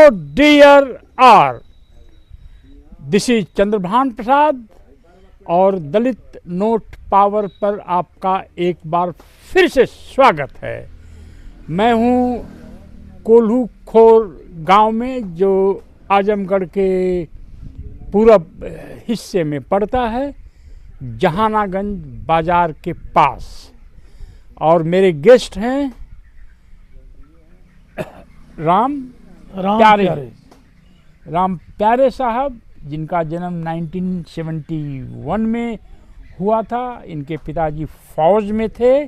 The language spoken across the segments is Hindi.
Hello dear are, this is Chandrabhan Prasad और दलित नोट पावर पर आपका एक बार फिर से स्वागत है। मैं हूं कोल्हू खोर गांव में जो आजमगढ़ के पूरब हिस्से में पड़ता है, जहानागंज बाजार के पास। और मेरे गेस्ट हैं राम प्यारे साहब, जिनका जन्म 1971 में हुआ था। इनके पिताजी फौज में थे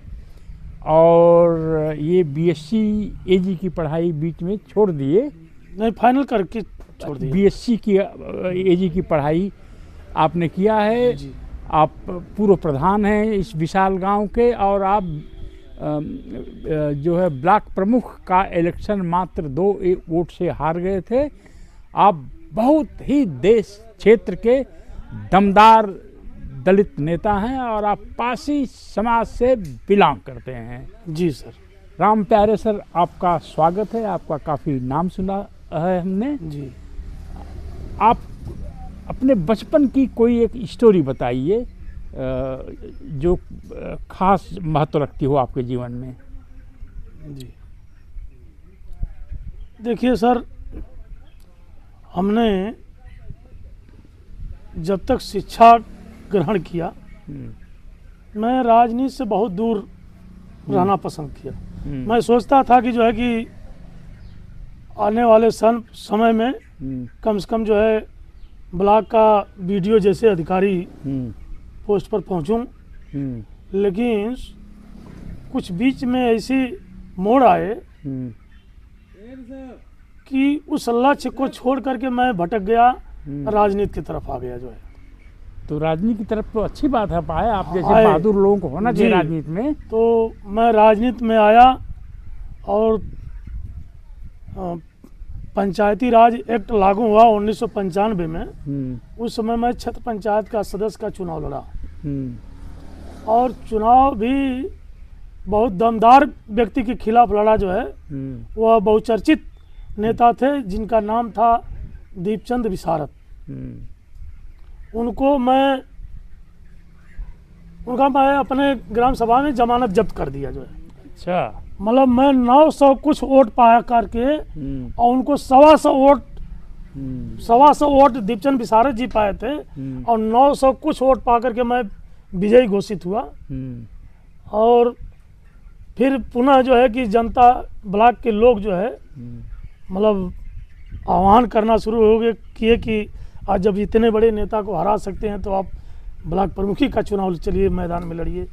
और ये बीएससी एजी की पढ़ाई बीच में छोड़ दिए, नहीं फाइनल करके छोड़ दिए। बीएससी की एजी की पढ़ाई आपने किया है जी। आप पूर्व प्रधान हैं इस विशाल गांव के, और आप जो है ब्लॉक प्रमुख का इलेक्शन मात्र 2 वोट से हार गए थे। आप बहुत ही देश क्षेत्र के दमदार दलित नेता हैं और आप पासी समाज से बिलोंग करते हैं। जी सर। राम प्यारे सर, आपका स्वागत है। आपका काफ़ी नाम सुना है हमने। जी। आप अपने बचपन की कोई एक स्टोरी बताइए जो खास महत्व रखती हो आपके जीवन में। जी देखिए सर, हमने जब तक शिक्षा ग्रहण किया, मैं राजनीति से बहुत दूर रहना पसंद किया। मैं सोचता था कि जो है कि आने वाले समय में कम से कम जो है ब्लॉक का वीडियो जैसे अधिकारी पोस्ट पर पहुंचूं। लेकिन कुछ बीच में ऐसी मोड़ आए कि उस लक्ष्य को छोड़ करके मैं भटक गया, राजनीति की तरफ आ गया जो है। तो राजनीति की तरफ तो अच्छी बात है, पाए आप जैसे बहादुर लोगों को होना चाहिए राजनीति में। तो मैं राजनीति में आया और पंचायती राज एक्ट लागू हुआ 1995 में। उस समय मैं क्षेत्र पंचायत का सदस्य का चुनाव लड़ा और चुनाव भी बहुत दमदार व्यक्ति के खिलाफ लड़ा जो है। वह बहुचर्चित नेता थे जिनका नाम था दीपचंद विशारद। उनका मैं अपने ग्राम सभा में जमानत जब्त कर दिया जो है। अच्छा, मतलब मैं 900 कुछ वोट पाया करके और उनको 125 वोट दीपचंद विशारद जी पाए थे और 900 कुछ वोट पा करके मैं विजयी घोषित हुआ। और फिर पुनः जो है कि जनता ब्लॉक के लोग जो है मतलब आह्वान करना शुरू हो गए किए कि आज जब इतने बड़े नेता को हरा सकते हैं तो आप ब्लॉक प्रमुखी का चुनाव चलिए, मैदान में लड़िए।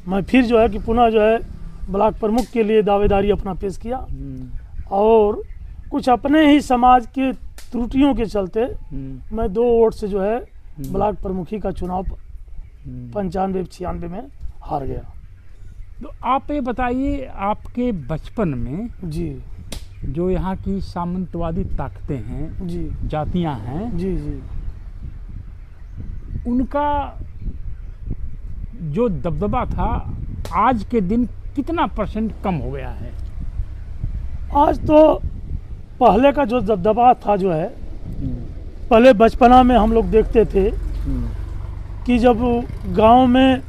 मैं फिर जो है कि पुनः जो है ब्लॉक प्रमुख के लिए दावेदारी अपना पेश किया और कुछ अपने ही समाज के त्रुटियों के चलते मैं 2 वोट से जो है ब्लॉक प्रमुखी का चुनाव 95-96 में हार गया। तो आप ये बताइए, आपके बचपन में जी जो यहाँ की सामंतवादी ताकतें हैं, जी जातियाँ हैं, जी जी उनका जो दबदबा था आज के दिन कितना % कम हो गया है? आज तो पहले का जो दबदबा था जो है, पहले बचपना में हम लोग देखते थे कि जब गांव में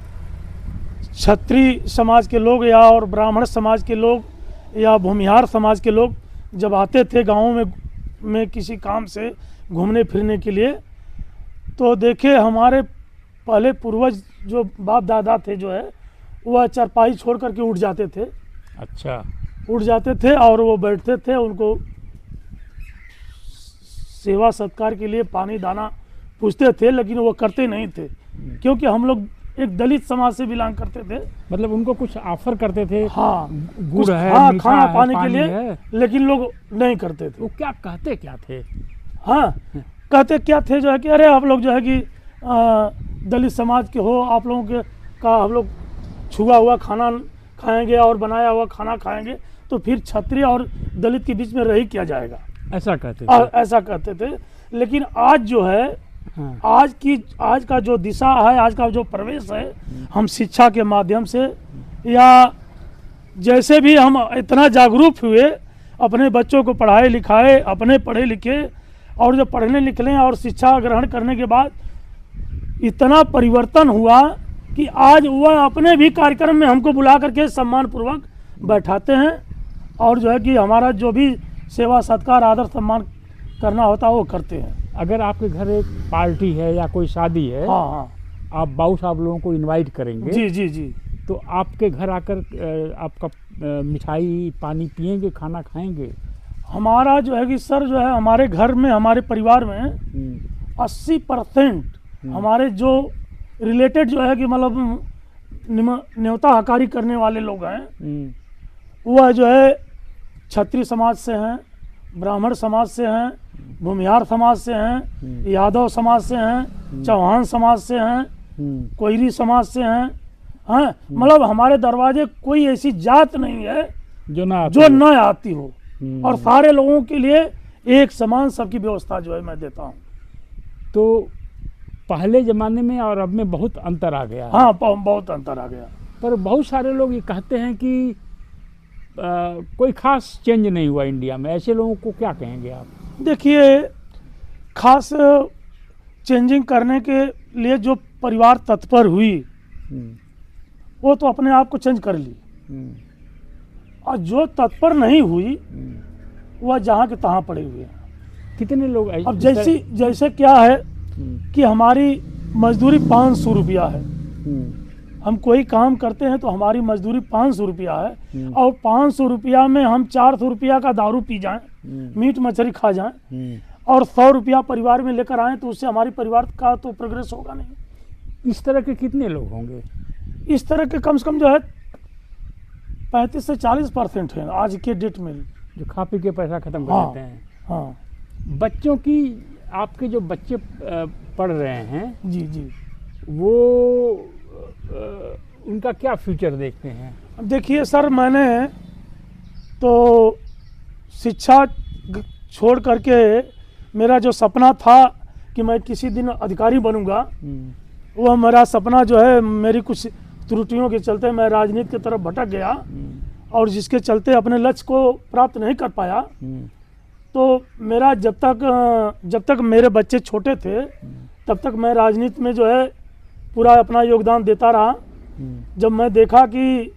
क्षत्रिय समाज के लोग या और ब्राह्मण समाज के लोग या भूमिहार समाज के लोग जब आते थे गाँव में किसी काम से घूमने फिरने के लिए, तो देखे हमारे पहले पूर्वज जो बाप दादा थे जो है वह चारपाई छोड़ करके उठ जाते थे। अच्छा, उठ जाते थे और वो बैठते थे, उनको सेवा सत्कार के लिए पानी दाना पूछते थे, लेकिन वो करते नहीं थे क्योंकि हम लोग एक दलित समाज से बिलोंग करते थे। मतलब उनको कुछ ऑफर करते थे, हाँ गुड़ है, हाँ, खाना है, पानी के लिए है। लेकिन लोग नहीं करते थे। वो क्या कहते क्या थे? हाँ, कहते क्या थे जो है कि अरे आप लोग जो है कि दलित समाज के हो, आप लोगों के का हम लोग छुआ हुआ खाना खाएंगे और बनाया हुआ खाना खाएंगे तो फिर क्षत्रिय और दलित के बीच में रही क्या जाएगा, ऐसा कहते थे। ऐसा कहते थे। लेकिन आज जो है हाँ। आज का जो दिशा है, आज का जो प्रवेश है, हम शिक्षा के माध्यम से या जैसे भी हम इतना जागरूक हुए अपने बच्चों को पढ़ाए लिखाए, अपने पढ़े लिखे, और जब पढ़ने लिखने और शिक्षा ग्रहण करने के बाद इतना परिवर्तन हुआ कि आज वह अपने भी कार्यक्रम में हमको बुला करके सम्मानपूर्वक बैठाते हैं, और जो है कि हमारा जो भी सेवा सत्कार आदर सम्मान करना होता है वो करते हैं। अगर आपके घर एक पार्टी है या कोई शादी है, हाँ हाँ आप बाबू साहब लोगों को इनवाइट करेंगे, जी जी जी। तो आपके घर आकर आपका मिठाई पानी पिएंगे, खाना खाएंगे? हमारा जो है कि सर जो है हमारे घर में, हमारे परिवार में 80% हमारे जो रिलेटेड जो है कि मतलब न्योता हकारी करने वाले लोग हैं, वह जो है क्षत्रिय समाज से हैं, ब्राह्मण समाज से हैं, भूमिहार समाज से हैं, यादव समाज से हैं, चौहान समाज से हैं, कोयरी समाज से हैं। हाँ, मतलब हमारे दरवाजे कोई ऐसी जात नहीं है जो ना आती हो, और सारे लोगों के लिए एक समान सबकी व्यवस्था जो है मैं देता हूँ। तो पहले ज़माने में और अब में बहुत अंतर आ गया। हाँ, बहुत अंतर आ गया। पर बहुत सारे लोग ये कहते हैं कि कोई खास चेंज नहीं हुआ इंडिया में। ऐसे लोगों को क्या कहेंगे आप? देखिए, खास चेंजिंग करने के लिए जो परिवार तत्पर हुई वो तो अपने आप को चेंज कर ली, और जो तत्पर नहीं हुई वह जहाँ के तहाँ पड़े हुए हैं। कितने लोग ऐसे? अब जैसे क्या है कि हमारी मजदूरी 500 रुपया है, हम कोई काम करते हैं तो हमारी मजदूरी 500 रुपया है, और 500 रुपया में हम 400 रुपया का दारू पी जाएं, मीट मछली खा जाएं, और 100 रुपया परिवार में लेकर आएं, तो उससे हमारी परिवार का तो प्रोग्रेस होगा नहीं। इस तरह के कितने लोग होंगे? इस तरह के कम से कम जो है 35 से 40% है आज के डेट में, जो खा पी के पैसा खत्म कर देते हैं। हाँ, बच्चों की, आपके जो बच्चे पढ़ रहे हैं, जी जी, वो उनका क्या फ्यूचर देखते हैं? अब देखिए सर, मैंने तो शिक्षा छोड़ करके मेरा जो सपना था कि मैं किसी दिन अधिकारी बनूंगा, वह मेरा सपना जो है मेरी कुछ त्रुटियों के चलते मैं राजनीति की तरफ भटक गया, और जिसके चलते अपने लक्ष्य को प्राप्त नहीं कर पाया। तो मेरा जब तक मेरे बच्चे छोटे थे तब तक मैं राजनीति में जो है पूरा अपना योगदान देता रहा। जब मैं देखा कि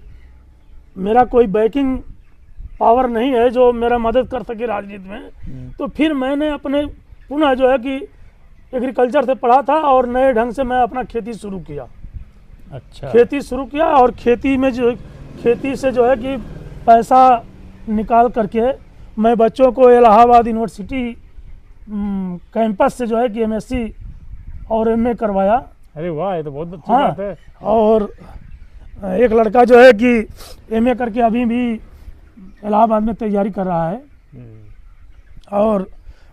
मेरा कोई बैकिंग पावर नहीं है जो मेरा मदद कर सके राजनीति में, तो फिर मैंने अपने पुनः जो है कि एग्रीकल्चर से पढ़ा था और नए ढंग से मैं अपना खेती शुरू किया। अच्छा। खेती शुरू किया, और खेती से जो है कि पैसा निकाल करके मैं बच्चों को इलाहाबाद यूनिवर्सिटी कैंपस से जो है कि MSc और MA करवाया। अरे वाह, ये तो बहुत अच्छी बात है। और एक लड़का जो है कि MA करके अभी भी इलाहाबाद में तैयारी कर रहा है, और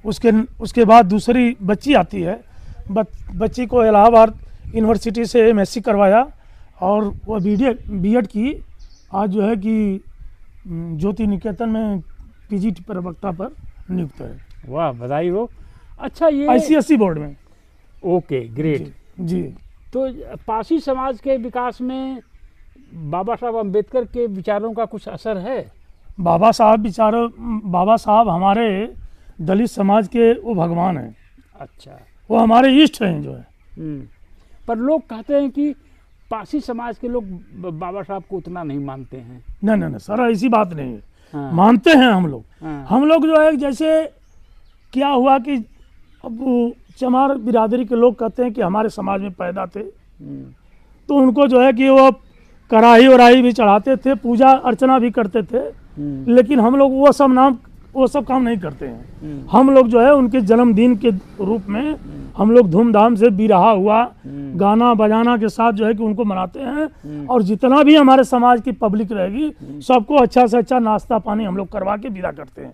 उसके बाद दूसरी बच्ची आती है, बच्ची को इलाहाबाद यूनिवर्सिटी से MSc करवाया, और वह B.Ed की आज जो है कि ज्योति निकेतन में PGT प्रवक्ता पर नियुक्त है। वाह, बधाई हो। अच्छा, ये ICSE बोर्ड में। ओके, ग्रेट जी। तो पारसी समाज के विकास में बाबा साहब अम्बेडकर के विचारों का कुछ असर है? बाबा साहब हमारे दलित समाज के वो भगवान हैं। अच्छा। वो हमारे इष्ट हैं जो है। पर लोग कहते हैं कि पारसी समाज के लोग बाबा साहब को उतना नहीं मानते हैं। नहीं सर, ऐसी बात नहीं है। हाँ। मानते हैं हम लोग। हाँ। हम लोग जो है, जैसे क्या हुआ कि अब चमार बिरादरी के लोग कहते हैं कि हमारे समाज में पैदा थे, तो उनको जो है कि वो कढ़ाई वराई भी चढ़ाते थे, पूजा अर्चना भी करते थे, लेकिन हम लोग वो सब काम नहीं करते हैं। हम लोग जो है उनके जन्मदिन के रूप में हम लोग धूमधाम से बिरहा हुआ गाना बजाना के साथ जो है कि उनको मनाते हैं, और जितना भी हमारे समाज की पब्लिक रहेगी सबको अच्छा से अच्छा नाश्ता पानी हम लोग करवा के विदा करते हैं।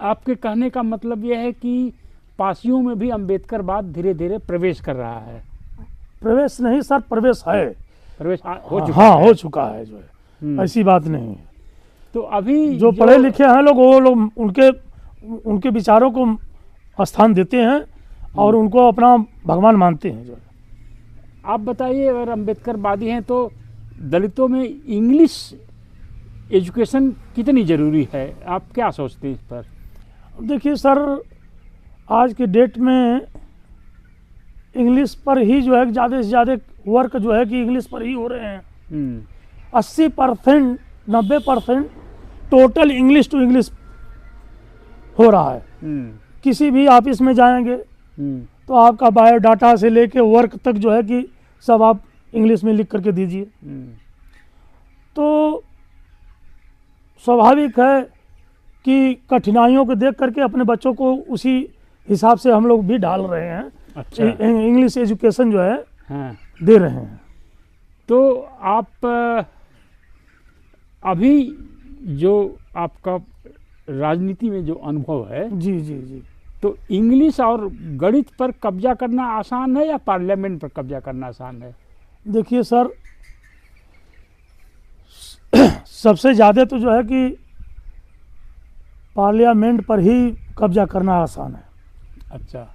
आपके कहने का मतलब यह है कि पारसियों में भी अम्बेडकरवाद धीरे धीरे प्रवेश कर रहा है? प्रवेश नहीं सर, प्रवेश है। प्रवेश हो चुका है जो है, ऐसी बात नहीं है। तो अभी जो पढ़े लिखे हैं लोग, वो लोग उनके विचारों को स्थान देते हैं और उनको अपना भगवान मानते हैं जो है। आप बताइए, अगर अम्बेडकरवादी हैं तो दलितों में इंग्लिश एजुकेशन कितनी ज़रूरी है, आप क्या सोचते हैं इस पर? देखिए सर, आज के डेट में इंग्लिश पर ही जो है ज़्यादा से ज़्यादा वर्क जो है कि इंग्लिश पर ही हो रहे हैं। 80% 90% टोटल इंग्लिश टू इंग्लिश हो रहा है। किसी भी ऑफिस में जाएंगे तो आपका बायोडाटा से लेके वर्क तक जो है कि सब आप इंग्लिश में लिख करके दीजिए। तो स्वाभाविक है कि कठिनाइयों को देख करके अपने बच्चों को उसी हिसाब से हम लोग भी डाल रहे हैं। अच्छा। इंग्लिश एजुकेशन जो है हाँ। दे रहे हैं। तो आप अभी जो आपका राजनीति में जो अनुभव है, जी जी जी, तो इंग्लिश और गणित पर कब्जा करना आसान है या पार्लियामेंट पर कब्जा करना आसान है? देखिए सर, सबसे ज़्यादा तो जो है कि पार्लियामेंट पर ही कब्जा करना आसान है। अच्छा।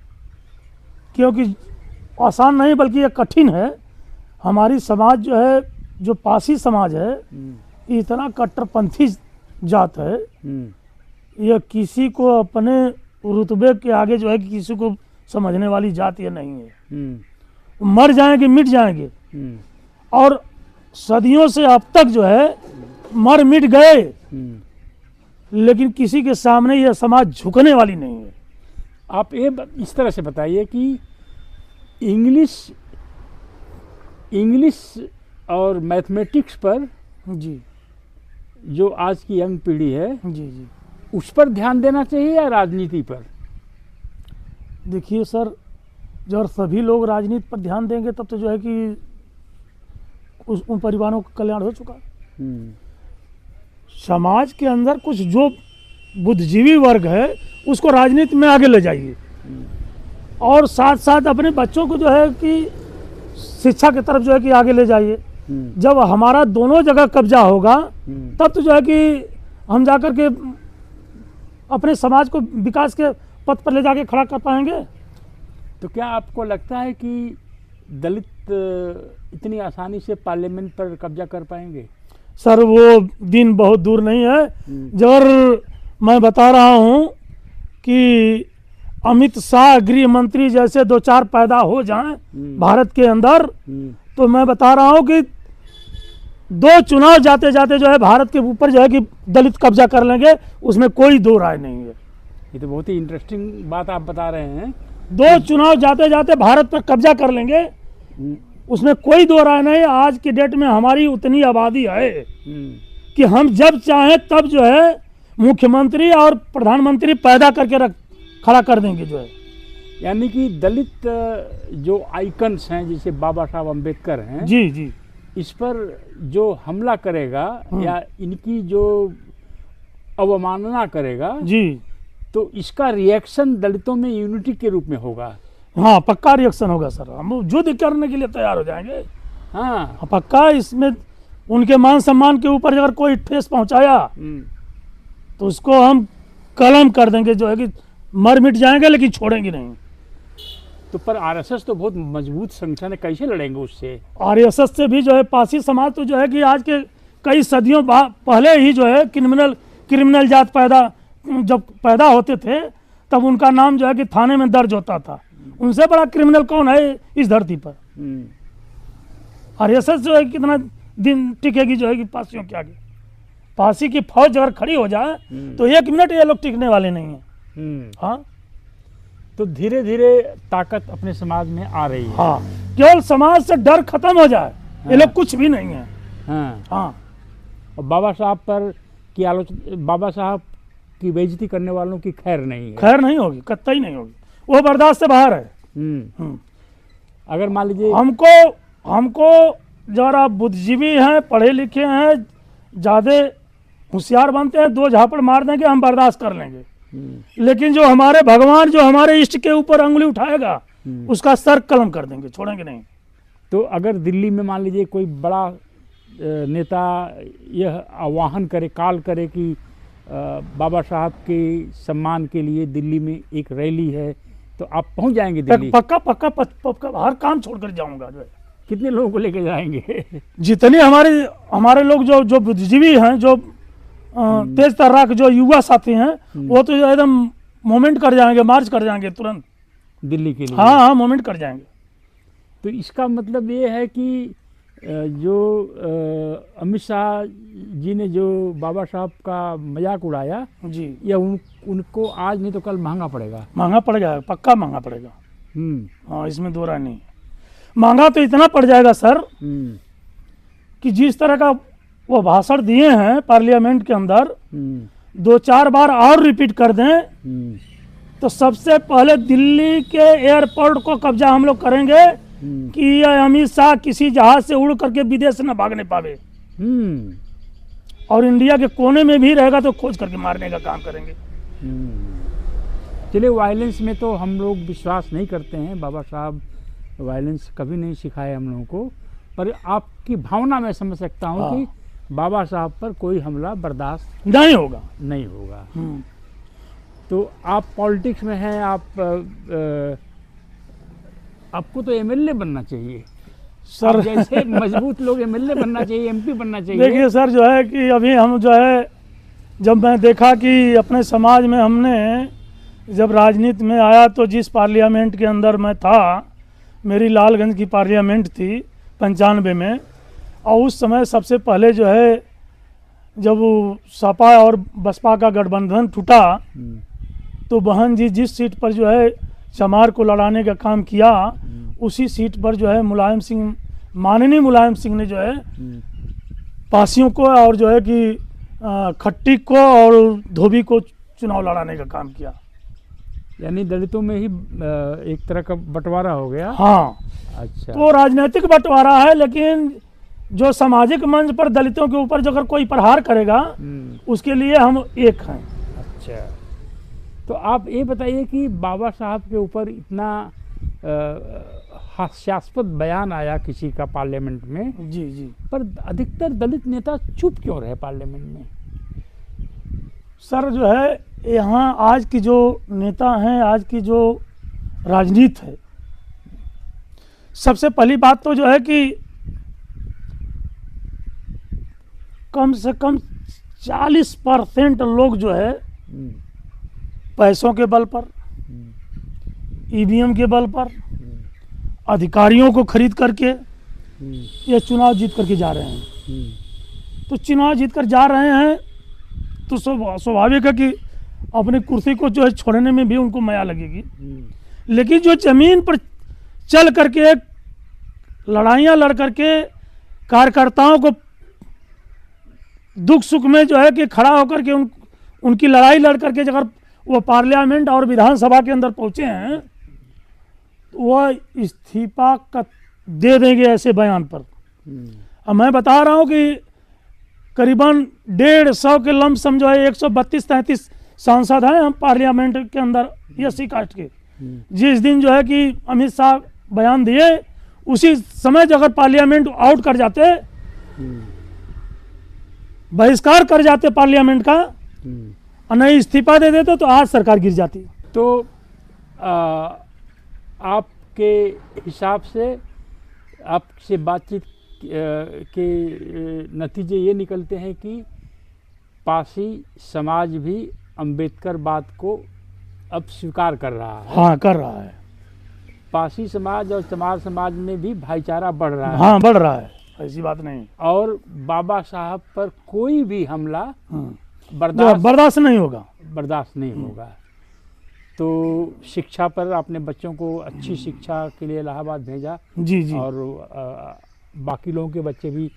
क्योंकि आसान नहीं बल्कि ये कठिन है। हमारी समाज जो है, जो पासी समाज है, इतना कट्टरपंथी जात है, यह किसी को अपने रुतबे के आगे जो है कि किसी को समझने वाली जात ये नहीं है। मर जाएंगे, मिट जाएंगे, और सदियों से अब तक जो है मर मिट गए, लेकिन किसी के सामने यह समाज झुकने वाली नहीं है। आप ये इस तरह से बताइए कि इंग्लिश और मैथमेटिक्स पर जी जो आज की यंग पीढ़ी है, जी जी, उस पर ध्यान देना चाहिए या राजनीति पर? देखिए सर, जब सभी लोग राजनीति पर ध्यान देंगे तब तो जो है कि उन परिवारों का कल्याण हो चुका। समाज के अंदर कुछ जो बुद्धिजीवी वर्ग है उसको राजनीति में आगे ले जाइए, और साथ साथ अपने बच्चों को जो है कि शिक्षा की तरफ जो है कि आगे ले जाइए। जब हमारा दोनों जगह कब्जा होगा तब तो जो है कि हम जाकर के अपने समाज को विकास के पथ पर ले जाके खड़ा कर पाएंगे। तो क्या आपको लगता है कि दलित इतनी आसानी से पार्लियामेंट पर कब्जा कर पाएंगे? सर, वो दिन बहुत दूर नहीं है। जब मैं बता रहा हूँ कि अमित शाह गृह मंत्री जैसे 2-4 पैदा हो जाएं भारत के अंदर, तो मैं बता रहा हूँ कि 2 चुनाव जाते जाते जो है भारत के ऊपर जो है कि दलित कब्जा कर लेंगे, उसमें कोई दो राय नहीं है। ये तो बहुत ही इंटरेस्टिंग बात आप बता रहे हैं। 2 चुनाव जाते जाते भारत पर कब्जा कर लेंगे, उसमें कोई दो राय नहीं। आज की डेट में हमारी उतनी आबादी है कि हम जब चाहें तब जो है मुख्यमंत्री और प्रधानमंत्री पैदा करके खड़ा कर देंगे जो है। यानी कि दलित जो आइकन्स हैं, जैसे बाबा साहब अम्बेडकर हैं, जी जी, इस पर जो हमला करेगा या इनकी जो अवमानना करेगा जी, तो इसका रिएक्शन दलितों में यूनिटी के रूप में होगा। हाँ, पक्का रिएक्शन होगा सर। हम युद्ध करने के लिए तैयार हो जाएंगे। हाँ, पक्का। इसमें उनके मान सम्मान के ऊपर अगर कोई ठेस पहुंचाया तो उसको हम कलम कर देंगे, जो है कि मर मिट जाएंगे लेकिन छोड़ेंगे नहीं। तो पर आरएसएस तो बहुत मजबूत संगठन है, कैसे लड़ेंगे उससे? आरएसएस से भी जो है पासी समाज तो जो है कि आज के कई सदियों पहले ही जो है क्रिमिनल जात जब पैदा होते थे तब उनका नाम जो है कि थाने में दर्ज होता था। उनसे बड़ा क्रिमिनल कौन है इस धरती पर? आरएसएस जो है कितना दिन टिकेगी जो है कि पासियों के आगे? पासी की फौज अगर खड़ी हो जाए तो 1 मिनट ये लोग टिकने वाले नहीं है। हाँ, तो धीरे धीरे ताकत अपने समाज में आ रही है। हाँ, केवल समाज से डर खत्म हो जाए, ये लोग कुछ भी नहीं है। हाँ, हाँ, और बाबा साहब पर की आलोचना, बाबा साहब की बेइज्जती करने वालों की खैर नहीं है। खैर नहीं होगी, कतई नहीं होगी, वो बर्दाश्त से बाहर है। अगर मान लीजिए हमको जरा बुद्धिजीवी हैं, पढ़े लिखे हैं, ज़्यादा होशियार बनते हैं, 2 झापड़ मार देंगे हम बर्दाश्त कर लेंगे। लेकिन जो हमारे भगवान जो हमारे इष्ट के ऊपर अंगुली उठाएगा उसका सर कलम कर देंगे, छोड़ेंगे नहीं। तो अगर दिल्ली में मान लीजिए कोई बड़ा नेता यह आह्वान करे, कॉल करे कि बाबा साहब के सम्मान के लिए दिल्ली में एक रैली है, तो आप पहुंच जाएंगे दिल्ली? पक्का पक्का पक्का, हर काम छोड़कर जाऊंगा जो है। कितने लोगों को लेकर जाएंगे? जितने हमारे लोग जो बुद्धिजीवी हैं, जो तेज तर्राक जो युवा साथी हैं वो तो एकदम मूवमेंट कर जाएंगे, मार्च कर जाएंगे तुरंत दिल्ली के लिए। हाँ हाँ मूवमेंट कर जाएंगे। तो इसका मतलब ये है कि जो अमित शाह जी ने जो बाबा साहब का मजाक उड़ाया जी, या उनको आज नहीं तो कल महंगा पड़ेगा। महंगा पड़ जाएगा, पक्का महंगा पड़ेगा। हाँ इसमें दो राय नहीं है। महंगा तो इतना पड़ जाएगा सर कि जिस तरह का वो भाषण दिए हैं पार्लियामेंट के अंदर 2-4 बार और रिपीट कर दें तो सबसे पहले दिल्ली के एयरपोर्ट को कब्जा हम लोग करेंगे कि यह अमित शाह किसी जहाज से उड़ करके विदेश न भागने पावे और इंडिया के कोने में भी रहेगा तो खोज करके मारने का काम करेंगे। चलिए, वायलेंस में तो हम लोग विश्वास नहीं करते हैं, बाबा साहब वायलेंस कभी नहीं सिखाए हम लोगों को, पर आपकी भावना मैं समझ सकता हूँ हाँ। कि बाबा साहब पर कोई हमला बर्दाश्त नहीं होगा। नहीं होगा। तो आप पॉलिटिक्स में हैं, आपको तो एमएलए बनना चाहिए सर। जैसे मजबूत लोग एमएलए बनना चाहिए, एमपी बनना चाहिए। देखिए सर, जो है कि अभी हम जो है जब मैं देखा कि अपने समाज में हमने जब राजनीति में आया तो जिस पार्लियामेंट के अंदर मैं था, मेरी लालगंज की पार्लियामेंट थी 95 में, और उस समय सबसे पहले जो है जब सपा और बसपा का गठबंधन टूटा तो बहन जी जिस सीट पर जो है चमार को लड़ाने का काम किया उसी सीट पर जो है मुलायम सिंह, माननीय मुलायम सिंह ने जो है पासियों को और जो है कि खट्टी को और धोबी को चुनाव लड़ाने का काम किया। यानी दलितों में ही एक तरह का बंटवारा हो गया। हाँ, अच्छा। तो राजनीतिक बंटवारा है, लेकिन जो सामाजिक मंच पर दलितों के ऊपर जो अगर कोई प्रहार करेगा उसके लिए हम एक हैं। अच्छा, तो आप ये बताइए कि बाबा साहब के ऊपर इतना हास्यास्पद बयान आया किसी का पार्लियामेंट में, जी जी, पर अधिकतर दलित नेता चुप क्यों रहे पार्लियामेंट में? सर जो है यहाँ आज की जो नेता हैं, आज की जो राजनीति है, सबसे पहली बात तो जो है कि कम से कम 40% लोग जो है पैसों के बल पर, ईवीएम के बल पर, अधिकारियों को खरीद करके ये चुनाव जीत करके जा रहे हैं। तो चुनाव जीत कर जा रहे हैं तो स्वाभाविक है कि अपनी कुर्सी को जो है छोड़ने में भी उनको माया लगेगी, लेकिन जो जमीन पर चल करके लड़ाइयाँ लड़ करके कार्यकर्ताओं को दुख सुख में जो है कि खड़ा होकर के उनकी लड़ाई लड़ करके अगर वो पार्लियामेंट और विधानसभा के अंदर पहुंचे हैं तो वह इस्तीफा का दे देंगे ऐसे बयान पर। अब मैं बता रहा हूं कि करीबन 150 के लमसम जो है 132-33 सांसद हैं हम पार्लियामेंट के अंदर एससी कास्ट के। जिस दिन जो है कि अमित शाह बयान दिए उसी समय जो अगर पार्लियामेंट आउट कर जाते, बहिष्कार कर जाते पार्लियामेंट का और नहीं इस्तीफा दे देते तो आज सरकार गिर जाती। तो आपके हिसाब से, आपसे बातचीत के नतीजे ये निकलते हैं कि पासी समाज भी अंबेडकरवाद को अब स्वीकार कर रहा है। हाँ, कर रहा है। पासी समाज और चमार समाज में भी भाईचारा बढ़ रहा है। हाँ, बढ़ रहा है, ऐसी बात नहीं। और बाबा साहब पर कोई भी हमला बर्दाश्त नहीं होगा। तो शिक्षा पर आपने बच्चों को अच्छी शिक्षा के लिए इलाहाबाद भेजा। जी जी। और बाकी लोगों के बच्चे भी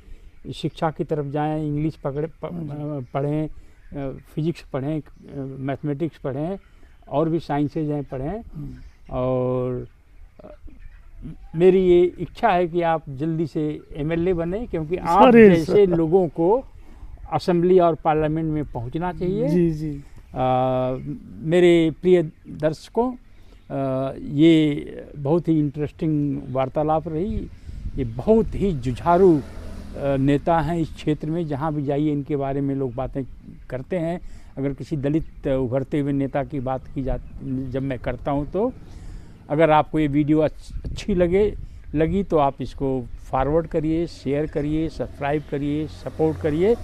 शिक्षा की तरफ जाएं, इंग्लिश पढ़ें, फिजिक्स पढ़ें, मैथमेटिक्स पढ़ें और भी साइंसेज हैं पढ़ें। और मेरी ये इच्छा है कि आप जल्दी से एमएलए बने, क्योंकि आप जैसे लोगों को असेंबली और पार्लियामेंट में पहुंचना चाहिए। जी जी। मेरे प्रिय दर्शकों, ये बहुत ही इंटरेस्टिंग वार्तालाप रही। ये बहुत ही जुझारू नेता हैं इस क्षेत्र में, जहाँ भी जाइए इनके बारे में लोग बातें करते हैं। अगर किसी दलित उभरते हुए नेता की बात की जब मैं करता हूँ तो अगर आपको ये वीडियो अच्छी लगी तो आप इसको फॉरवर्ड करिए, शेयर करिए, सब्सक्राइब करिए, सपोर्ट करिए।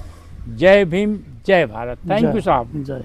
जय भीम, जय भारत। थैंक यू साहब। जय।